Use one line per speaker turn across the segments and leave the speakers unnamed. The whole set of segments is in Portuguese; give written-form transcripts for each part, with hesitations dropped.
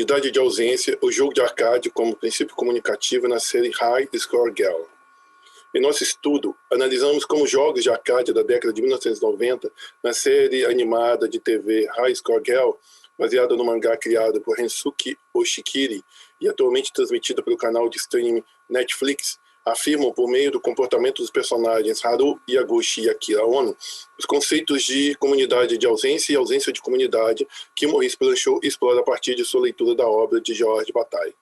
comunidade de ausência, o jogo de arcade como princípio comunicativo na série High Score Girl. Em nosso estudo, analisamos como jogos de arcade da década de 1990, na série animada de TV High Score Girl, baseada no mangá criado por Rensuke Oshikiri e atualmente transmitida pelo canal de streaming Netflix, afirmam por meio do comportamento dos personagens Haru, Yaguchi e Akira Ono os conceitos de comunidade de ausência e ausência de comunidade que Maurice Blanchot explora a partir de sua leitura da obra de Georges Bataille.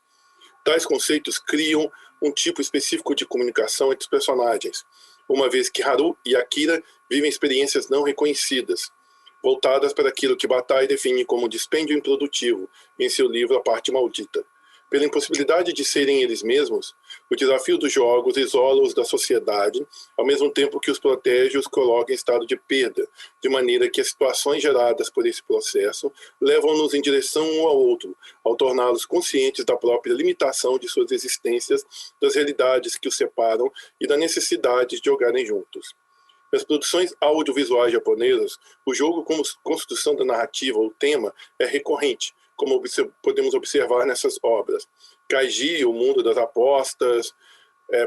Tais conceitos criam um tipo específico de comunicação entre os personagens, uma vez que Haru e Akira vivem experiências não reconhecidas, voltadas para aquilo que Bataille define como dispêndio improdutivo em seu livro A Parte Maldita. Pela impossibilidade de serem eles mesmos, o desafio dos jogos isola-os da sociedade, ao mesmo tempo que os protege e os coloca em estado de perda, de maneira que as situações geradas por esse processo levam-nos em direção um ao outro, ao torná-los conscientes da própria limitação de suas existências, das realidades que os separam e da necessidade de jogarem juntos. Nas produções audiovisuais japonesas, o jogo como construção da narrativa ou tema é recorrente, como podemos observar nessas obras. Kaiji, o mundo das apostas,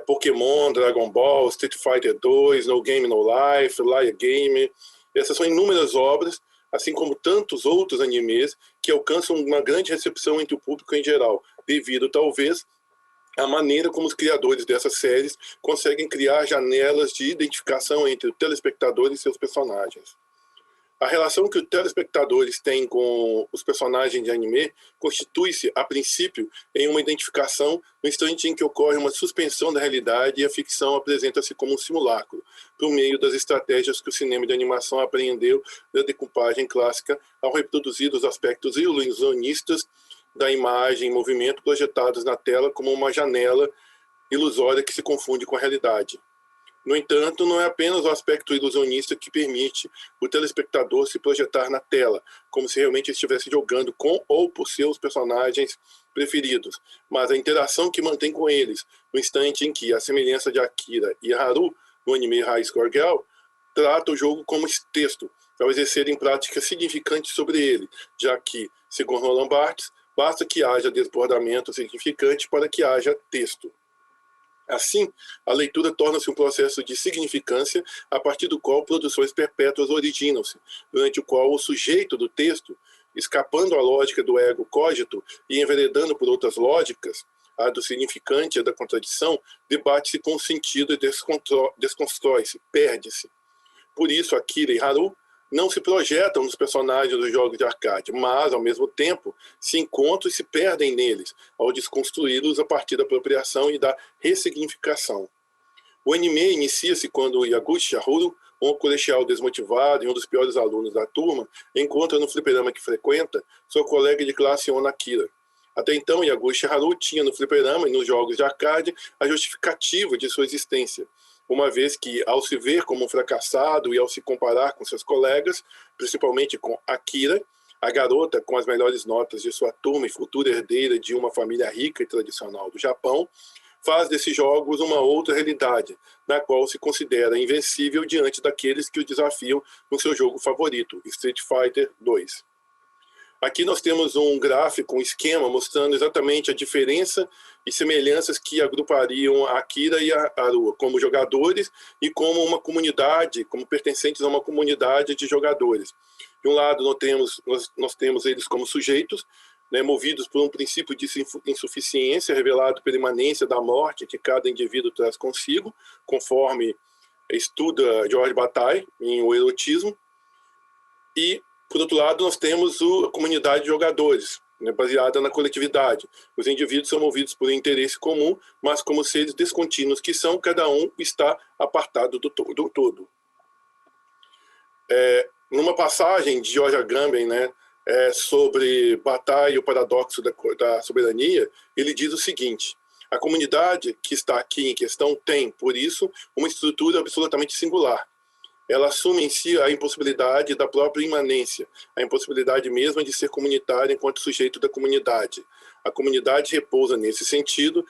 Pokémon, Dragon Ball, Street Fighter 2, No Game No Life, Liar Game. Essas são inúmeras obras, assim como tantos outros animes que alcançam uma grande recepção entre o público em geral, devido talvez à maneira como os criadores dessas séries conseguem criar janelas de identificação entre o telespectador e seus personagens. A relação que os telespectadores têm com os personagens de anime constitui-se, a princípio, em uma identificação no instante em que ocorre uma suspensão da realidade e a ficção apresenta-se como um simulacro, por meio das estratégias que o cinema de animação apreendeu da decupagem clássica ao reproduzir os aspectos ilusionistas da imagem em movimento projetados na tela como uma janela ilusória que se confunde com a realidade. No entanto, não é apenas o aspecto ilusionista que permite o telespectador se projetar na tela, como se realmente estivesse jogando com ou por seus personagens preferidos, mas a interação que mantém com eles, no instante em que, à semelhança de Akira e Haru, no anime High Score Girl, trata o jogo como texto, ao exercerem práticas significantes sobre ele, já que, segundo Roland Barthes, basta que haja desbordamento significante para que haja texto. Assim, a leitura torna-se um processo de significância a partir do qual produções perpétuas originam-se, durante o qual o sujeito do texto, escapando à lógica do ego cogito e enveredando por outras lógicas, a do significante e a da contradição, debate-se com o sentido e desconstrói-se, perde-se. Por isso, Akira e Haru não se projetam nos personagens dos jogos de arcade, mas, ao mesmo tempo, se encontram e se perdem neles, ao desconstruí-los a partir da apropriação e da ressignificação. O anime inicia-se quando Yaguchi Haru, um colegial desmotivado e um dos piores alunos da turma, encontra no fliperama que frequenta sua colega de classe Ono Akira. Até então, Yaguchi Haru tinha no fliperama e nos jogos de arcade a justificativa de sua existência, uma vez que, ao se ver como um fracassado e ao se comparar com seus colegas, principalmente com Akira, a garota com as melhores notas de sua turma e futura herdeira de uma família rica e tradicional do Japão, faz desses jogos uma outra realidade, na qual se considera invencível diante daqueles que o desafiam no seu jogo favorito, Street Fighter 2. Aqui nós temos um gráfico, um esquema mostrando exatamente a diferença e semelhanças que agrupariam a Akira e a Haru como jogadores e como uma comunidade, como pertencentes a uma comunidade de jogadores. De um lado nós temos eles como sujeitos, né, movidos por um princípio de insuficiência revelado pela imanência da morte que cada indivíduo traz consigo, conforme estuda Georges Bataille em O Erotismo, e por outro lado, nós temos a comunidade de jogadores, né, baseada na coletividade. Os indivíduos são movidos por um interesse comum, mas como seres descontínuos que são, cada um está apartado do todo. Numa passagem de George Agamben, né, sobre Bataille e o paradoxo da soberania, ele diz o seguinte: a comunidade que está aqui em questão tem, por isso, uma estrutura absolutamente singular. Ela assume em si a impossibilidade da própria imanência, a impossibilidade mesma de ser comunitária enquanto sujeito da comunidade. A comunidade repousa, nesse sentido,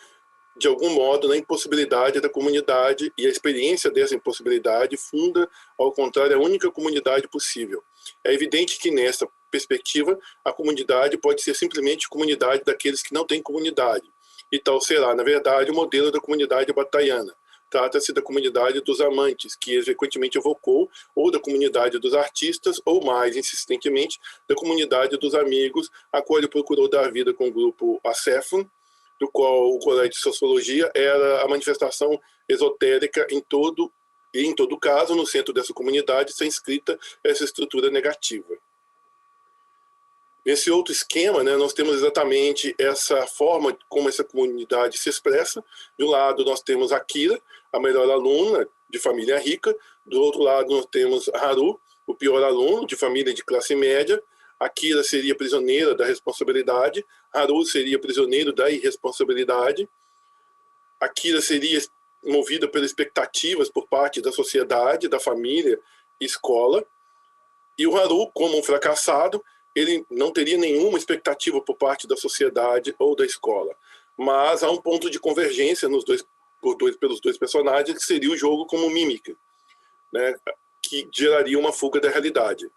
de algum modo, na impossibilidade da comunidade, e a experiência dessa impossibilidade funda, ao contrário, a única comunidade possível. É evidente que nessa perspectiva, a comunidade pode ser simplesmente comunidade daqueles que não têm comunidade. E tal será, na verdade, o modelo da comunidade batalhana. Trata-se da comunidade dos amantes, que frequentemente evocou, ou da comunidade dos artistas, ou mais insistentemente, da comunidade dos amigos, a qual ele procurou dar vida com o grupo Acéfon, do qual o colégio de sociologia era a manifestação esotérica em todo caso, no centro dessa comunidade, está inscrita essa estrutura negativa. Nesse outro esquema, né, nós temos exatamente essa forma como essa comunidade se expressa. De um lado, nós temos Akira, a melhor aluna de família rica. Do outro lado, nós temos Haru, o pior aluno de família de classe média. Akira seria prisioneira da responsabilidade. Haru seria prisioneiro da irresponsabilidade. Akira seria movida pelas expectativas por parte da sociedade, da família e escola. E o Haru, como um fracassado, ele não teria nenhuma expectativa por parte da sociedade ou da escola. Mas há um ponto de convergência pelos dois personagens, que seria o jogo como mímica, né, que geraria uma fuga da realidade.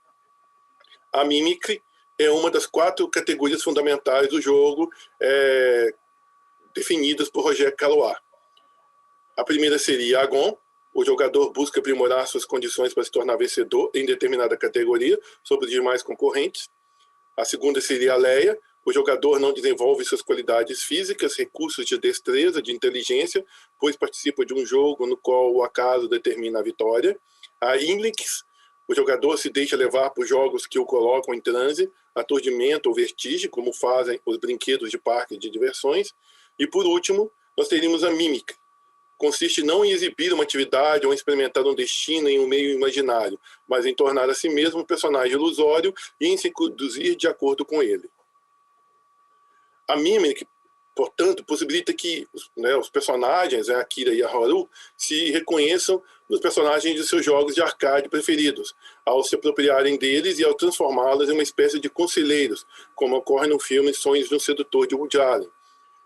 A mímica é uma das 4 categorias fundamentais do jogo, definidas por Roger Caillois. A primeira seria Agon. O jogador busca aprimorar suas condições para se tornar vencedor em determinada categoria sobre os demais concorrentes. A segunda seria a Leia. O jogador não desenvolve suas qualidades físicas, recursos de destreza, de inteligência, pois participa de um jogo no qual o acaso determina a vitória. A Inlix. O jogador se deixa levar por jogos que o colocam em transe, aturdimento ou vertigem, como fazem os brinquedos de parque de diversões. E, por último, nós teríamos a Mímica. Consiste não em exibir uma atividade ou experimentar um destino em um meio imaginário, mas em tornar a si mesmo um personagem ilusório e em se conduzir de acordo com ele. A mímica, portanto, possibilita que os personagens, Akira e a Haru, se reconheçam nos personagens de seus jogos de arcade preferidos, ao se apropriarem deles e ao transformá-los em uma espécie de conselheiros, como ocorre no filme Sonhos de um Sedutor de Woody Allen,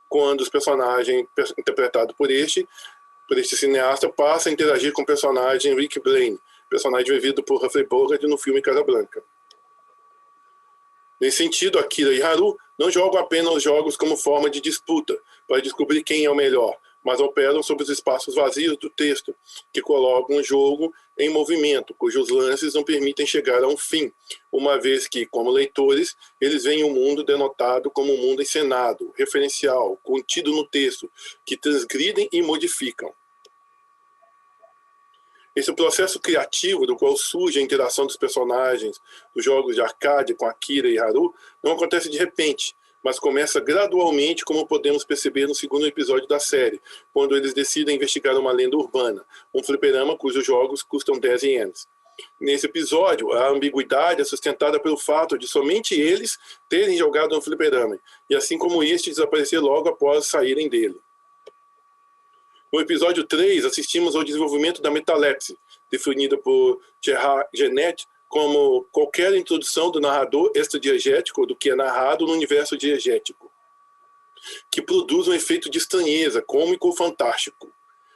quando os personagens interpretados por este cineasta passa a interagir com o personagem Rick Blaine, personagem vivido por Humphrey Bogart no filme Casablanca. Nesse sentido, Akira e Haru não jogam apenas os jogos como forma de disputa, para descobrir quem é o melhor, mas operam sobre os espaços vazios do texto, que colocam o jogo em movimento, cujos lances não permitem chegar a um fim, uma vez que, como leitores, eles veem o mundo denotado como um mundo encenado, referencial, contido no texto, que transgridem e modificam. Esse processo criativo do qual surge a interação dos personagens dos jogos de arcade com Akira e Haru não acontece de repente, mas começa gradualmente, como podemos perceber no segundo episódio da série, quando eles decidem investigar uma lenda urbana, um fliperama cujos jogos custam 10 ienes. Nesse episódio, a ambiguidade é sustentada pelo fato de somente eles terem jogado no fliperama, e assim como este desaparecer logo após saírem dele. No episódio 3, assistimos ao desenvolvimento da metalepse, definida por Gerard Genette como qualquer introdução do narrador extradiegético do que é narrado no universo diegético, que produz um efeito de estranheza, cômico ou fantástico,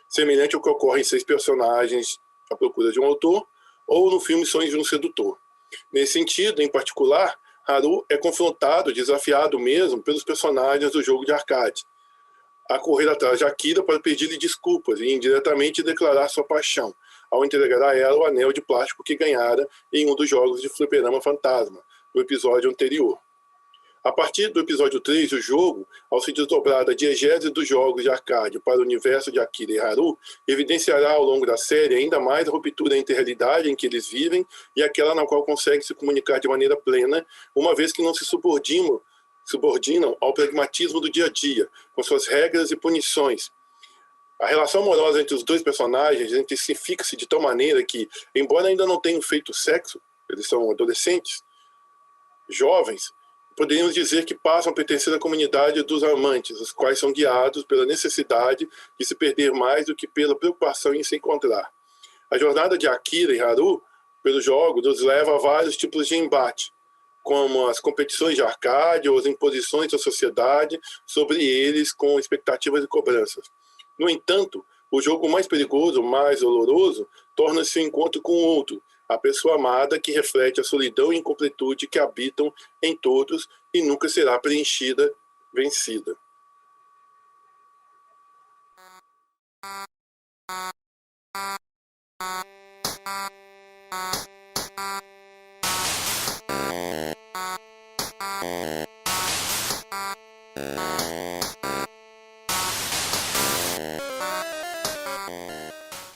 semelhante ao que ocorre em 6 personagens à procura de um autor, ou no filme Sonhos de um Sedutor. Nesse sentido, em particular, Haru é confrontado, desafiado mesmo, pelos personagens do jogo de arcade, a correr atrás de Akira para pedir-lhe desculpas e indiretamente declarar sua paixão, ao entregar a ela o anel de plástico que ganhara em um dos jogos de fliperama fantasma, no episódio anterior. A partir do episódio 3, o jogo, ao se desdobrar da diegese dos jogos de arcade para o universo de Akira e Haru, evidenciará ao longo da série ainda mais a ruptura entre a realidade em que eles vivem e aquela na qual conseguem se comunicar de maneira plena, uma vez que não se subordinam ao pragmatismo do dia a dia, com suas regras e punições. A relação amorosa entre os dois personagens intensifica-se de tal maneira que, embora ainda não tenham feito sexo, eles são adolescentes, jovens, poderíamos dizer que passam a pertencer à comunidade dos amantes, os quais são guiados pela necessidade de se perder mais do que pela preocupação em se encontrar. A jornada de Akira e Haru, pelo jogo, nos leva a vários tipos de embate, como as competições de arcade ou as imposições da sociedade sobre eles com expectativas e cobranças. No entanto, o jogo mais perigoso, mais doloroso, torna-se o encontro com o outro, A pessoa amada que reflete a solidão e incompletude que habitam em todos e nunca será preenchida, vencida.